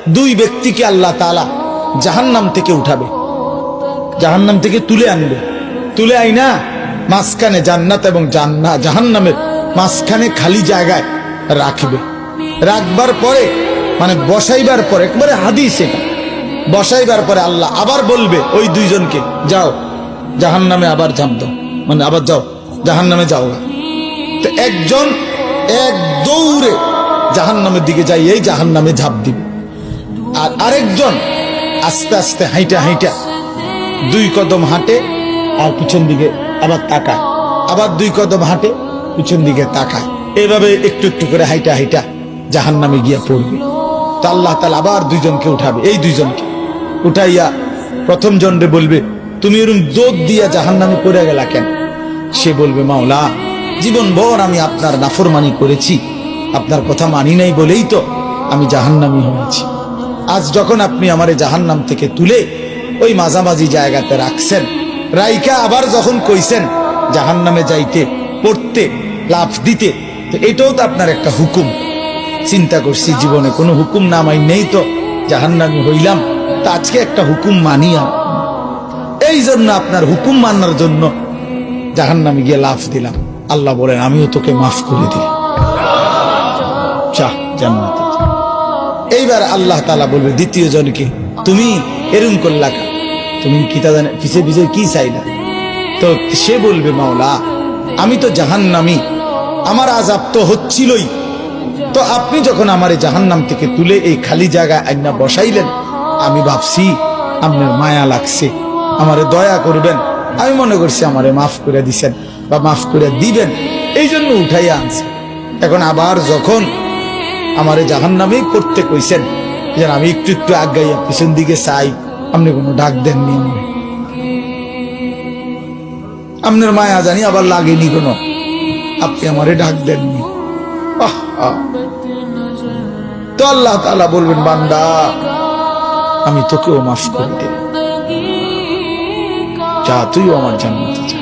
দুই ব্যক্তিকে আল্লাহ তাআলা জাহান্নাম থেকে উঠাবে, জাহান্নাম থেকে তুলে আনবে, তুলে আইনা মাঝখানে জান্নাত এবং জাহান্নামের মাঝখানে খালি জায়গায় রাখবে। রাখবার পরে মানে বসাইবার পরে, একবারে হাদিস এটা, বসাইবার পরে আল্লাহ আবার বলবে ওই দুইজনকে, যাও জাহান্নামে আবার ঝাঁপ দাও, মানে আবার যাও জাহান্নামে যাও। তো একজন এক দৌড়ে জাহান্নামের দিকে যাই, এই জাহান্নামে ঝাঁপ দিবে, আর আরেকজন আস্তে আস্তে হাইটা হাইটা 2 কদম হাঁটে আর পিছন দিকে আবার তাকায়, আবার 2 কদম হাঁটে পিছন দিকে তাকায়, এইভাবে একটু একটু করে হাইটা হাইটা জাহান্নামে গিয়ে পড়বে। তো আল্লাহ তাআলা আবার দুইজনকে উঠাবে, এই দুইজনকে উঠাইয়া প্রথম জনরে বলবে, তুমি এরকম দৌড় দিয়া জাহান্নামে পড়ে গেলা কেন? সে বলবে, মাওলা জীবন ভর আমি আপনার নাফরমানি করেছি, আপনার কথা মানি নাই বলেই তো আমি জাহান্নামী হয়েছি। আজ যখন আপনি আমারে জাহান্নাম থেকে তুলে ওই মাঝামাঝি জায়গাতে রাখছেন, রাইকা আবার যখন কইছেন জাহান্নামে যাইতে, পড়তে, লাফ দিতে, তো এটাও তো আপনার একটা হুকুম। চিন্তা করছি জীবনে কোনো হুকুম না মানি নেই তো জাহান্নামী হইলাম, তা আজকে একটা হুকুম মানিয়া, এই জন্য আপনার হুকুম মানার জন্য জাহান্নামে গিয়ে লাফ দিলাম। আল্লাহ বলেন, আমিও তোকে মাফ করে দিলাম, চাহ জান্নাতে। এইবার আল্লাহ তাআলা বলবে দ্বিতীয় জনকে, তুমি এরকম করলা, তুমি কি তা পিছে পিছে কি চাইলা? তো সে বলবে, মাওলা আমি তো জাহান্নামী, আমার আযাব তো হচ্ছিলই, তো আপনি যখন আমারে জাহান্নাম থেকে তুলে এই খালি জায়গায় আইনা বসাইলেন, আমি ভাবছি আপনার মায়া লাগছে, আমারে দয়া করবেন, আমি মনে করছি আমারে মাফ করে দিছেন বা মাফ করে দিবেন, এই জন্য উঠাইয়া আনছে। এখন আবার যখন আমারে জাহান্নামেই পড়তে কইছেন, যেন আমি একটু একটু আগাইয়া পিছন দিকে চাই, আপনি কোনো ডাক দেননি, আপনার মায়া জানি আবার লাগেনি কোনো, আপনি আমারে ডাক দেননি। তো আল্লাহ তাআলা বলবেন, বান্দা আমি তোকেও মাফ করে দিলাম, যা তুইও আমার জান্নাতে যা।